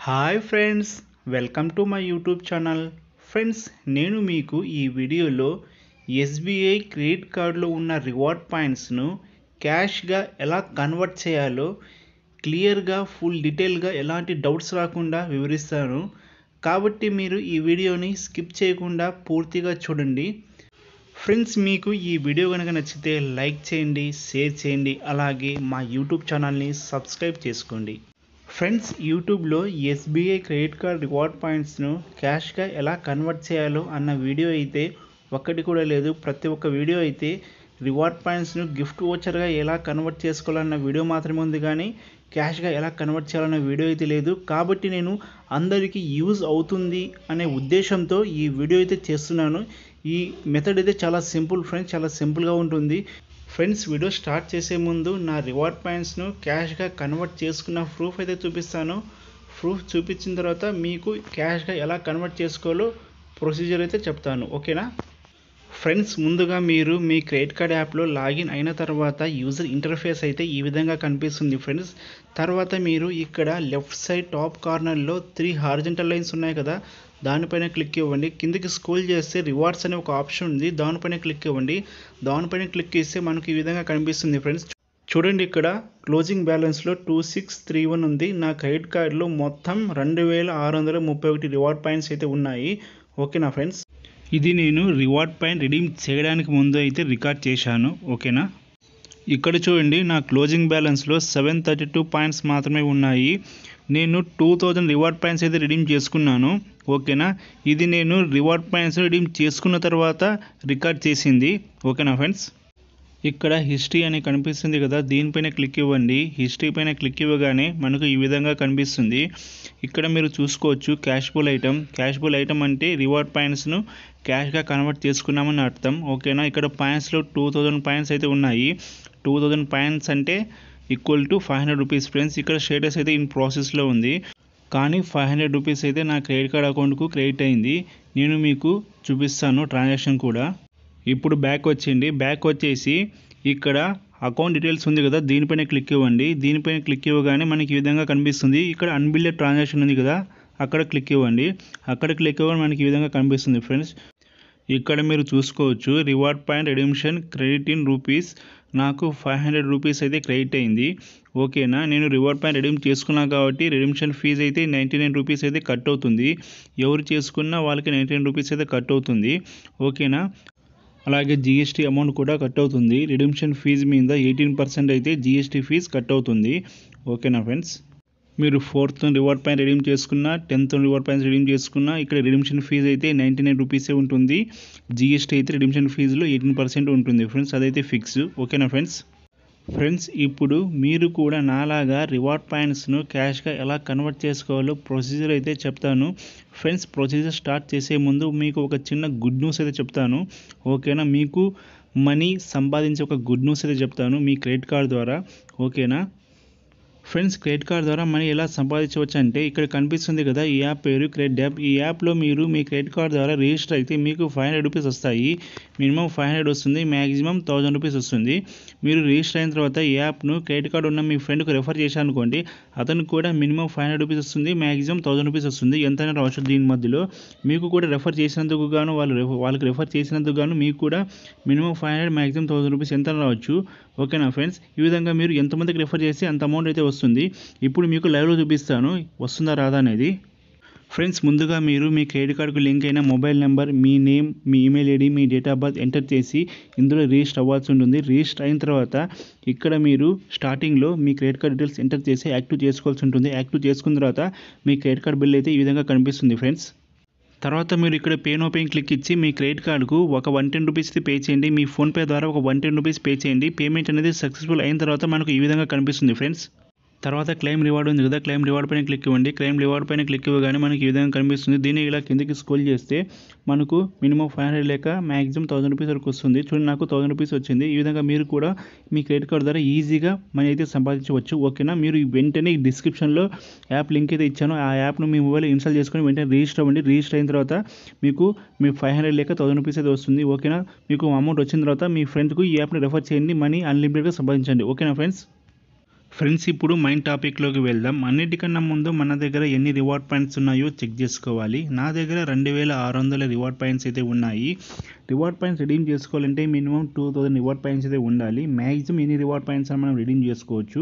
Hi friends, welcome to my YouTube channel. Friends, నేను మీకు ఈ వీడియోలో ఎస్బీఐ క్రెడిట్ కార్డులో ఉన్న రివార్డ్ పాయింట్స్ను క్యాష్గా ఎలా కన్వర్ట్ చేయాలో క్లియర్గా ఫుల్ డీటెయిల్గా ఎలాంటి డౌట్స్ రాకుండా వివరిస్తాను. కాబట్టి మీరు ఈ వీడియోని స్కిప్ చేయకుండా పూర్తిగా చూడండి. ఫ్రెండ్స్, మీకు ఈ వీడియో కనుక నచ్చితే లైక్ చేయండి, షేర్ చేయండి, అలాగే మా యూట్యూబ్ ఛానల్ని సబ్స్క్రైబ్ చేసుకోండి. ఫ్రెండ్స్, యూట్యూబ్లో ఎస్బీఐ క్రెడిట్ కార్డ్ రివార్డ్ పాయింట్స్ను క్యాష్గా ఎలా కన్వర్ట్ చేయాలో అన్న వీడియో అయితే ఒక్కటి కూడా లేదు. ప్రతి ఒక్క వీడియో అయితే రివార్డ్ పాయింట్స్ను గిఫ్ట్ వోచర్గా ఎలా కన్వర్ట్ చేసుకోవాలన్న వీడియో మాత్రమే ఉంది, కానీ క్యాష్గా ఎలా కన్వర్ట్ చేయాలన్న వీడియో అయితే లేదు. కాబట్టి నేను అందరికీ యూజ్ అవుతుంది అనే ఉద్దేశంతో ఈ వీడియో అయితే చేస్తున్నాను. ఈ మెథడ్ అయితే చాలా సింపుల్ ఫ్రెండ్స్, చాలా సింపుల్గా ఉంటుంది. ఫ్రెండ్స్, వీడియో స్టార్ట్ చేసే ముందు నా రివార్డ్ పాయింట్స్ను క్యాష్గా కన్వర్ట్ చేసుకున్న ప్రూఫ్ అయితే చూపిస్తాను. ప్రూఫ్ చూపించిన తర్వాత మీకు క్యాష్గా ఎలా కన్వర్ట్ చేసుకోవాలో ప్రొసీజర్ అయితే చెప్తాను, ఓకేనా? ఫ్రెండ్స్, ముందుగా మీరు మీ క్రెడిట్ కార్డ్ యాప్లో లాగిన్ అయిన తర్వాత యూజర్ ఇంటర్ఫేస్ అయితే ఈ విధంగా కనిపిస్తుంది ఫ్రెండ్స్. తర్వాత మీరు ఇక్కడ లెఫ్ట్ సైడ్ టాప్ కార్నర్లో 3 హారిజంటల్ లైన్స్ ఉన్నాయి కదా, దానిపైన క్లిక్ ఇవ్వండి. కిందికి స్క్రోల్ చేస్తే రివార్డ్స్ అనే ఒక ఆప్షన్ ఉంది, దానిపైన క్లిక్ ఇవ్వండి. దానిపైన క్లిక్ చేస్తే మనకు ఈ విధంగా కనిపిస్తుంది ఫ్రెండ్స్. చూడండి, ఇక్కడ క్లోజింగ్ బ్యాలెన్స్లో 2631 ఉంది. నా క్రెడిట్ కార్డులో మొత్తం 2631 రివార్డ్ పాయింట్స్ అయితే ఉన్నాయి, ఓకేనా ఫ్రెండ్స్? ఇది నేను రివార్డ్ పాయింట్ రిడీమ్ చేయడానికి ముందు అయితే రికార్డ్ చేశాను, ఓకేనా? ఇక్కడ చూడండి, నా క్లోజింగ్ బ్యాలెన్స్లో 732 పాయింట్స్ మాత్రమే ఉన్నాయి. నేను 2000 రివార్డ్ పాయింట్స్ అయితే రిడీమ్ చేసుకున్నాను, ఓకేనా? ఇది నేను రివార్డ్ పాయింట్స్ రిడీమ్ చేసుకున్న తర్వాత రికార్డ్ చేసింది, ఓకేనా ఫ్రెండ్స్? ఇక్కడ హిస్టరీ అని కనిపిస్తుంది కదా, దీనిపైన క్లిక్ ఇవ్వండి. హిస్టరీ పైన క్లిక్ ఇవ్వగానే మనకు ఈ విధంగా కనిపిస్తుంది. ఇక్కడ మీరు చూసుకోవచ్చు క్యాష్బుల్ ఐటమ్. క్యాష్బుల్ ఐటమ్ అంటే రివార్డ్ పాయింట్స్ను క్యాష్గా కన్వర్ట్ చేసుకున్నామని అర్థం, ఓకేనా? ఇక్కడ పాయింట్స్లో 2000 పాయింట్స్ అయితే ఉన్నాయి. 2000 పాయింట్స్ అంటే ఈక్వల్ టు 500 రూపీస్ ఫ్రెండ్స్. ఇక్కడ స్టేటస్ అయితే ఇన్ ప్రాసెస్లో ఉంది, కానీ 500 రూపీస్ అయితే నా క్రెడిట్ కార్డ్ అకౌంట్కు క్రెడిట్ అయింది. నేను మీకు చూపిస్తాను ట్రాన్సాక్షన్ కూడా. ఇప్పుడు బ్యాక్ వచ్చేయండి. బ్యాక్ వచ్చేసి ఇక్కడ అకౌంట్ డీటెయిల్స్ ఉంది కదా, దీనిపైన క్లిక్ ఇవ్వండి. దీనిపైన క్లిక్ ఇవ్వగానే మనకి ఈ విధంగా కనిపిస్తుంది. ఇక్కడ అన్బిల్డెడ్ ట్రాన్సాక్షన్ ఉంది కదా, అక్కడ క్లిక్ ఇవ్వండి. అక్కడ క్లిక్ ఇవ్వగానే మనకి ఈ విధంగా కనిపిస్తుంది ఫ్రెండ్స్. ఇక్కడ మీరు చూసుకోవచ్చు reward point redemption credit in rupees. నాకు 500 రూపీస్ అయితే క్రెడిట్ అయింది, ఓకేనా? నేను రివార్డ్ పాయింట్ రిడీమ్ చేసుకున్నాను కాబట్టి రిడీమ్షన్ ఫీజు అయితే 99 రూపీస్ అయితే కట్ అవుతుంది. ఎవరు చేసుకున్నా వాళ్ళకి 99 రూపీస్ అయితే కట్ అవుతుంది, ఓకేనా? అలాగే జిఎస్టీ అమౌంట్ కూడా కట్ అవుతుంది. రిడీమ్షన్ ఫీజు మీద 18% అయితే జిఎస్టీ ఫీజు కట్ అవుతుంది, ఓకేనా ఫ్రెండ్స్? మీరు 4th రివార్డ్ పాయింట్ రిడీమ్ చేసుకున్నా, 10th రివార్డ్ పాయింట్స్ రిడీమ్ చేసుకున్నా ఇక్కడ రిడీమ్షన్ ఫీజు అయితే 99 రూపీసే ఉంటుంది. జిఎస్టీ అయితే రిడీమ్షన్ ఫీజులో 18% ఉంటుంది ఫ్రెండ్స్, అదైతే ఫిక్స్, ఓకేనా ఫ్రెండ్స్? ఫ్రెండ్స్, ఇప్పుడు మీరు కూడా నాలాగా రివార్డ్ పాయింట్స్ను క్యాష్గా ఎలా కన్వర్ట్ చేసుకోవాలో ప్రొసీజర్ అయితే చెప్తాను. ఫ్రెండ్స్, ప్రొసీజర్ స్టార్ట్ చేసే ముందు మీకు ఒక చిన్న గుడ్ న్యూస్ అయితే చెప్తాను, ఓకేనా? మీకు మనీ సంపాదించే ఒక గుడ్ న్యూస్ అయితే చెప్తాను మీ క్రెడిట్ కార్డ్ ద్వారా, ఓకేనా? ఫ్రెండ్స్, క్రెడిట్ కార్డ్ ద్వారా మనీ ఎలా సంపాదించవచ్చు అంటే ఇక్కడ కనిపిస్తుంది కదా, ఈ యాప్ పేరు క్రెడిట్ యాప్. ఈ యాప్లో మీరు మీ క్రెడిట్ కార్డ్ ద్వారా రిజిస్టర్ అయితే మీకు 500 రూపీస్ వస్తాయి. మినిమం 500 వస్తుంది, మ్యాక్సిమం 1000 రూపీస్ వస్తుంది. మీరు రిజిస్టర్ అయిన తర్వాత ఈ యాప్ను క్రెడిట్ కార్డు ఉన్న మీ ఫ్రెండ్కి రెఫర్ చేశారనుకోండి, అతనికి కూడా మినిమం 500 రూపీస్ వస్తుంది, మ్యాక్సిమం 1000 రూపీస్ వస్తుంది. ఎంతైనా రావచ్చు. దీని మధ్యలో మీకు కూడా రెఫర్ చేసినందుకు గాను వాళ్ళకి రెఫర్ చేసినందుకు గాను మీకు కూడా మినిమం 500, మ్యాక్సిమం 1000 రూపీస్ ఎంత రావచ్చు, ఓకేనా ఫ్రెండ్స్? ఈ విధంగా మీరు ఎంతమందికి రెఫర్ చేస్తే అంత అమౌంట్ అయితే వస్తుంది. ఇప్పుడు మీకు లైవ్లో చూపిస్తాను వస్తుందా రాదా అనేది. ఫ్రెండ్స్, ముందుగా మీరు మీ క్రెడిట్ కార్డుకు లింక్ అయిన mobile number, me name, me email ID, me date of birth enter చేసి ఇందులో రిజిస్టర్ అవ్వాల్సి ఉంటుంది. రిజిస్టర్ అయిన తర్వాత ఇక్కడ మీరు స్టార్టింగ్లో మీ క్రెడిట్ కార్డ్ డీటెయిల్స్ ఎంటర్ చేసి యాక్టివ్ చేసుకోవాల్సి ఉంటుంది. యాక్టివ్ చేసుకున్న తర్వాత మీ క్రెడిట్ కార్డ్ బిల్ అయితే ఈ విధంగా కనిపిస్తుంది ఫ్రెండ్స్. తర్వాత మీరు ఇక్కడ పే నో పే క్లిక్ ఇచ్చి మీ క్రెడిట్ కార్డుకు ఒక 110 రూపీస్ పే చేయండి. మీ ఫోన్పే ద్వారా ఒక 110 రూపీస్ పే చేయండి. పేమెంట్ అనేది సక్సెస్ఫుల్ అయిన తర్వాత మనకు ఈ విధంగా కనిపిస్తుంది ఫ్రెండ్స్. తర్వాత క్లెయిమ్ రివార్డ్ ఉంది కదా, క్లెయిమ్ రివార్డ్ పైన క్లిక్ ఇవ్వండి. క్లెయిమ్ రివార్డ్ పైన క్లిక్ ఇవ్వగానే మనకి ఈ విధంగా కనిపిస్తుంది. దీన్ని ఇలా కిందకి స్క్రోల్ చేస్తే మనకు మినిమం 500 లేక మ్యాక్సిమం 1000 రూపీస్ వరకు వస్తుంది. చూడండి, నాకు 1000 రూపీస్ వచ్చింది. ఈ విధంగా మీరు కూడా మీ క్రెడిట్ కార్డ్ ద్వారా ఈజీగా మనీ అయితే సంపాదించవచ్చు, ఓకేనా? మీరు వెంటనే డిస్క్రిప్షన్లో యాప్ లింక్ అయితే ఇచ్చాను, ఆ యాప్ను మీ మొబైల్ ఇన్స్టాల్ చేసుకొని వెంటనే రిజిస్టర్ అవ్వండి. రిజిస్టర్ అయిన తర్వాత మీకు మీ 500 లేక 1000 రూపీస్ అయితే వస్తుంది, ఓకేనా? మీకు అమౌంట్ వచ్చిన తర్వాత మీ ఫ్రెండ్కు ఈ యాప్ని రెఫర్ చేయండి. మనీ అన్లిమిటెడ్గా సంపాదించండి, ఓకేనా ఫ్రెండ్స్? ఫ్రెండ్స్, ఇప్పుడు మైన్ టాపిక్లోకి వెళ్దాం. అన్నిటికన్నా ముందు మన దగ్గర ఎన్ని రివార్డ్ పాయింట్స్ ఉన్నాయో చెక్ చేసుకోవాలి. నా దగ్గర 2600 రివార్డ్ పాయింట్స్ అయితే ఉన్నాయి. రివార్డ్ పాయింట్స్ రిడీమ్ చేసుకోవాలంటే మినిమం 2000 రివార్డ్ పాయింట్స్ అయితే ఉండాలి. మ్యాక్సిమం ఎన్ని రివార్డ్ పాయింట్స్ అని మనం రిడీమ్ చేసుకోవచ్చు.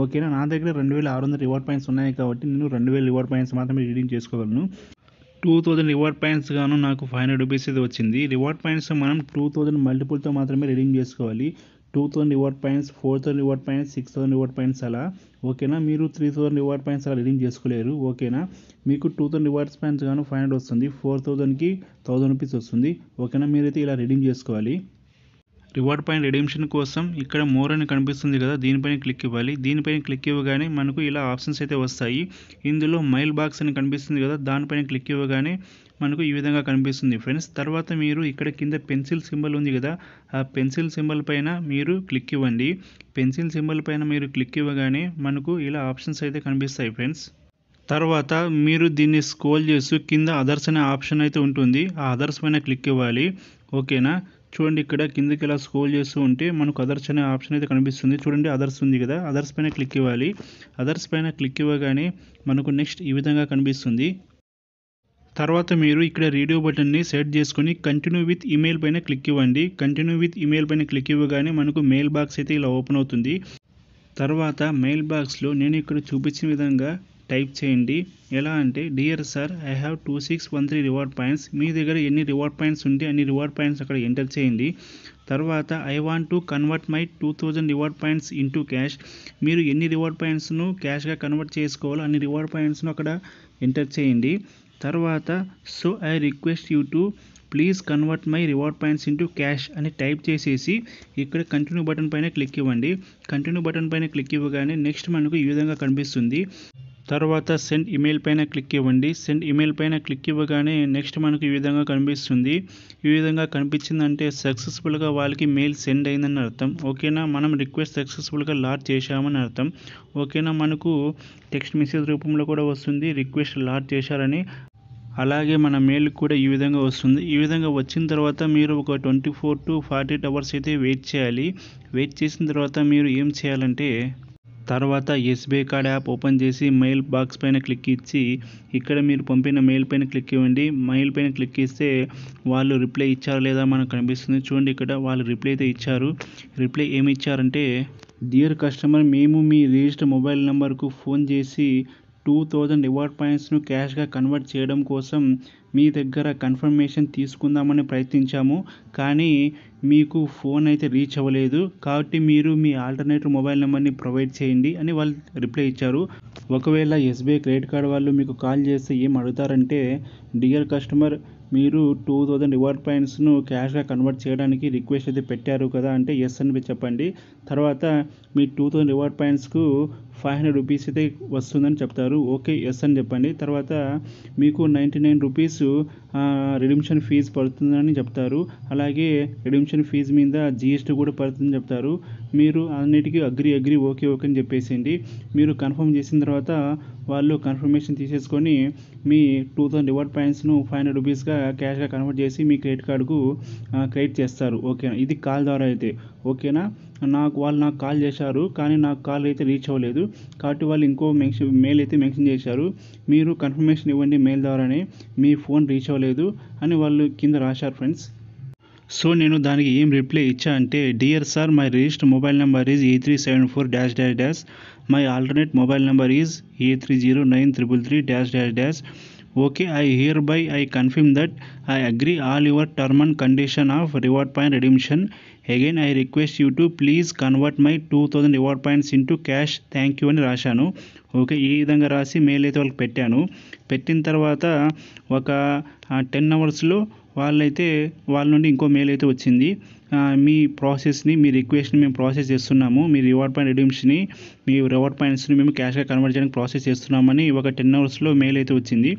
ఓకేనా, నా దగ్గర 2600 రివార్డ్ పాయింట్స్ ఉన్నాయి కాబట్టి నేను 2000 రివార్డ్ పాయింట్స్ మాత్రమే రిడీమ్ చేసుకోగలను. 2000 రివార్డ్ పాయింట్స్ గాను నాకు 500 రూపీస్ అయితే వచ్చింది. రివార్డ్ పాయింట్స్ మనం 2000 మల్టిపుల్తో మాత్రమే రిడీమ్ చేసుకోవాలి. 2000 reward points, 4000 reward points, 6000 reward points అలా. ఓకేనా, మీరు 3000 రివార్డ్ పాయింట్స్ అలా రిడీమ్ చేసుకోలేరు. ఓకేనా, మీకు 2000 రివార్డ్స్ పాయింట్స్ గాను 500 వస్తుంది, 4000కి 1000 రూపీస్ వస్తుంది. ఓకేనా, మీరైతే ఇలా రిడీమ్ చేసుకోవాలి. రివార్డ్ పాయింట్ రిడీమ్షన్ కోసం ఇక్కడ మోర్ అని కనిపిస్తుంది కదా, దీనిపైన క్లిక్ ఇవ్వాలి. దీనిపైన క్లిక్ ఇవ్వగానే మనకు ఇలా ఆప్షన్స్ అయితే వస్తాయి. ఇందులో మెయిల్ బాక్స్ అని కనిపిస్తుంది కదా, దానిపైన క్లిక్ ఇవ్వగానే మనకు ఈ విధంగా కనిపిస్తుంది ఫ్రెండ్స్. తర్వాత మీరు ఇక్కడ కింద పెన్సిల్ సింబల్ ఉంది కదా, ఆ పెన్సిల్ సింబల్ పైన మీరు క్లిక్ ఇవ్వండి. పెన్సిల్ సింబల్ పైన మీరు క్లిక్ ఇవ్వగానే మనకు ఇలా ఆప్షన్స్ అయితే కనిపిస్తాయి ఫ్రెండ్స్. తర్వాత మీరు దీన్ని స్క్రోల్ చేస్తూ కింద అదర్స్ అనే ఆప్షన్ అయితే ఉంటుంది, ఆ అదర్స్ పైన క్లిక్ ఇవ్వాలి. ఓకేనా, చూడండి ఇక్కడ కిందకి ఇలా స్క్రోల్ చేస్తూ ఉంటే మనకు అదర్స్ అనే ఆప్షన్ అయితే కనిపిస్తుంది. చూడండి అదర్స్ ఉంది కదా, అదర్స్ పైన క్లిక్ ఇవ్వాలి. అదర్స్ పైన క్లిక్ ఇవ్వగానే మనకు నెక్స్ట్ ఈ విధంగా కనిపిస్తుంది. తర్వాత మీరు ఇక్కడ రేడియో బటన్ని సెట్ చేసుకొని కంటిన్యూ విత్ ఈమెయిల్ పైన క్లిక్ ఇవ్వండి. కంటిన్యూ విత్ ఈమెయిల్ పైన క్లిక్ ఇవ్వగానే మనకు మెయిల్ బాక్స్ అయితే ఇలా ఓపెన్ అవుతుంది. తర్వాత మెయిల్ బాక్స్లో నేను ఇక్కడ చూపించిన విధంగా టైప్ చేయండి. ఎలా అంటే, dear sir, I have 2613 reward points. మీ దగ్గర ఎన్ని రివార్డ్ పాయింట్స్ ఉంటే అన్ని రివార్డ్ పాయింట్స్ అక్కడ ఎంటర్ చేయండి. తర్వాత I want to convert my 2000 reward points into cash. మీరు ఎన్ని రివార్డ్ పాయింట్స్ను క్యాష్గా కన్వర్ట్ చేసుకోవాలో అన్ని రివార్డ్ పాయింట్స్ను అక్కడ ఎంటర్ చేయండి. తర్వాత so I request you to please convert my reward points into cash అని టైప్ చేసేసి ఇక్కడ కంటిన్యూ బటన్ పైన క్లిక్ ఇవ్వండి. కంటిన్యూ బటన్ పైన క్లిక్ ఇవ్వగానే నెక్స్ట్ మనకు ఈ విధంగా కనిపిస్తుంది. తర్వాత సెండ్ ఈమెయిల్ పైన క్లిక్ ఇవ్వండి. సెండ్ ఈమెయిల్ పైన క్లిక్ ఇవ్వగానే నెక్స్ట్ మనకు ఈ విధంగా కనిపిస్తుంది. ఈ విధంగా కనిపించిందంటే సక్సెస్ఫుల్గా వాళ్ళకి మెయిల్ సెండ్ అయిందని అర్థం. ఓకేనా, మనం రిక్వెస్ట్ సక్సెస్ఫుల్గా లాడ్ చేశామని అర్థం. ఓకేనా, మనకు టెక్స్ట్ మెసేజ్ రూపంలో కూడా వస్తుంది రిక్వెస్ట్ లాడ్ చేశారని. అలాగే మన మెయిల్ కూడా ఈ విధంగా వస్తుంది. ఈ విధంగా వచ్చిన తర్వాత మీరు ఒక 24 to 48 అవర్స్ అయితే వెయిట్ చేయాలి. వెయిట్ చేసిన తర్వాత మీరు ఏం చేయాలంటే, తర్వాత SBI కార్డ్ యాప్ ఓపెన్ చేసి మెయిల్ బాక్స్ పైన క్లిక్ ఇచ్చి ఇక్కడ మీరు పంపిన మెయిల్ పైన క్లిక్ ఇవ్వండి. మెయిల్ పైన క్లిక్ ఇస్తే వాళ్ళు రిప్లై ఇచ్చారా లేదా మనకు కనిపిస్తుంది. చూడండి ఇక్కడ వాళ్ళు రిప్లై అయితే ఇచ్చారు. రిప్లై ఏమి ఇచ్చారంటే, డియర్ కస్టమర్, మేము మీ రిజిస్టర్ మొబైల్ నెంబర్కు ఫోన్ చేసి 2000 రివార్డ్ పాయింట్స్ను క్యాష్గా కన్వర్ట్ చేయడం కోసం మీ దగ్గర కన్ఫర్మేషన్ తీసుకుందామని ప్రయత్నించాము, కానీ మీకు ఫోన్ అయితే రీచ్ అవ్వలేదు. కాబట్టి మీరు మీ ఆల్టర్నేటివ్ మొబైల్ నెంబర్ని ప్రొవైడ్ చేయండి అని వాళ్ళు రిప్లై ఇచ్చారు. ఒకవేళ SBI క్రెడిట్ కార్డ్ వాళ్ళు మీకు కాల్ చేస్తే ఏం అడుగుతారంటే, డియర్ కస్టమర్, మీరు 2000 రివార్డ్ పాయింట్స్ను క్యాష్గా కన్వర్ట్ చేయడానికి రిక్వెస్ట్ అయితే పెట్టారు కదా అంటే ఎస్ అని చెప్పండి. తర్వాత మీ 2000 రివార్డ్ పాయింట్స్కు 500 రూపీస్ అయితే వస్తుందని చెప్తారు. ఓకే, ఎస్ అని చెప్పండి. తర్వాత మీకు 99 రూపీస్ రిడీమ్షన్ ఫీజు పడుతుందని చెప్తారు. అలాగే రిడీమ్షన్ ఫీజు మీద GST కూడా పడుతుందని చెప్తారు. మీరు అన్నిటికీ అగ్రి ఓకే అని చెప్పేసింది. మీరు కన్ఫర్మ్ చేసిన తర్వాత వాళ్ళు కన్ఫర్మేషన్ తీసేసుకొని మీ 2000 రివార్డ్ పాయింట్స్ను 500 రూపీస్గా క్యాష్గా కన్వర్ట్ చేసి మీ క్రెడిట్ కార్డుకు క్రెడిట్ చేస్తారు. ఓకేనా, ఇది కాల్ ద్వారా అయితే. ఓకేనా, వాళ్ళు నాకు కాల్ చేశారు కానీ నాకు కాల్ అయితే రీచ్ అవ్వలేదు. కాబట్టి వాళ్ళు ఇంకో మెయిల్ అయితే మెన్షన్ చేశారు, మీరు కన్ఫర్మేషన్ ఇవ్వండి మెయిల్ ద్వారానే, మీ ఫోన్ రీచ్ అవ్వలేదు అని వాళ్ళు కింద రాశారు ఫ్రెండ్స్. సో నేను దానికి ఏం రిప్లై ఇచ్చా అంటే, dear sir, my registered mobile number is 8374 my alternate mobile number is 830933 okay, I confirm that I agree all your term and condition of reward point redemption. Again, I request you to please convert my 2000 reward points into cash. Thank you అని రాశాను. Okay, ఈ విధంగా రాసి mail అయితే వాళ్ళకి పెట్టాను. పెట్టిన తర్వాత ఒక 10 అవర్స్లో వాళ్ళ నుండి ఇంకో మెయిల్ అయితే వచ్చింది. మీ ప్రాసెస్ని, మీ రిక్వెస్ట్ని మేము ప్రాసెస్ చేస్తున్నాము, మీ రివార్డ్ పాయింట్ రిడీమ్స్ని, మీ రివార్డ్ పాయింట్స్ని మేము క్యాష్గా కన్వర్ట్ చేయడానికి ప్రాసెస్ చేస్తున్నామని ఒక 10 అవర్స్లో మెయిల్ అయితే వచ్చింది.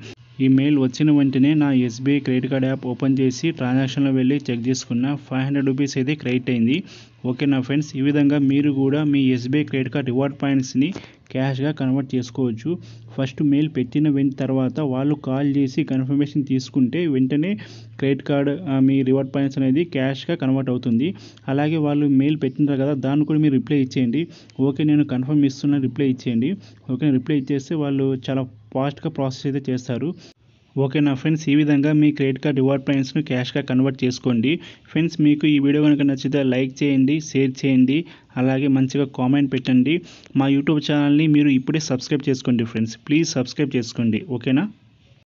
ఈ మెయిల్ వచ్చిన వెంటనే నా SBI credit card app open చేసి ట్రాన్సాక్షన్లో వెళ్ళి చెక్ చేసుకున్న 500 రూపీస్ అయితే క్రెడిట్ అయింది. ఓకే నా ఫ్రెండ్స్, ఈ విధంగా మీరు కూడా మీ SBI క్రెడిట్ కార్డ్ రివార్డ్ పాయింట్స్ని క్యాష్గా కన్వర్ట్ చేసుకోవచ్చు. ఫస్ట్ మెయిల్ పెట్టిన తర్వాత వాళ్ళు కాల్ చేసి కన్ఫర్మేషన్ తీసుకుంటే వెంటనే క్రెడిట్ కార్డ్ మీ రివార్డ్ పాయింట్స్ అనేది క్యాష్గా కన్వర్ట్ అవుతుంది. అలాగే వాళ్ళు మెయిల్ పెట్టినారు కదా, దాన్ని కూడా మీరు రిప్లై ఇచ్చేయండి. ఓకే నేను కన్ఫర్మ్ ఇస్తున్నా రిప్లై ఇచ్చేయండి. ఓకే రిప్లై ఇచ్చేస్తే వాళ్ళు చాలా ఫాస్ట్గా ప్రాసెస్ అయితే చేస్తారు. ఓకేనా ఫ్రెండ్స్, ఈ విధంగా మీ క్రెడిట్ కార్డ్ రివార్డ్ పాయింట్స్ను క్యాష్గా కన్వర్ట్ చేసుకోండి. ఫ్రెండ్స్, మీకు ఈ వీడియో కనుక నచ్చితే లైక్ చేయండి, షేర్ చేయండి, అలాగే మంచిగా కామెంట్ పెట్టండి. మా యూట్యూబ్ ఛానల్ని మీరు ఇప్పుడే సబ్స్క్రైబ్ చేసుకోండి ఫ్రెండ్స్. ప్లీజ్ సబ్స్క్రైబ్ చేసుకోండి. ఓకేనా.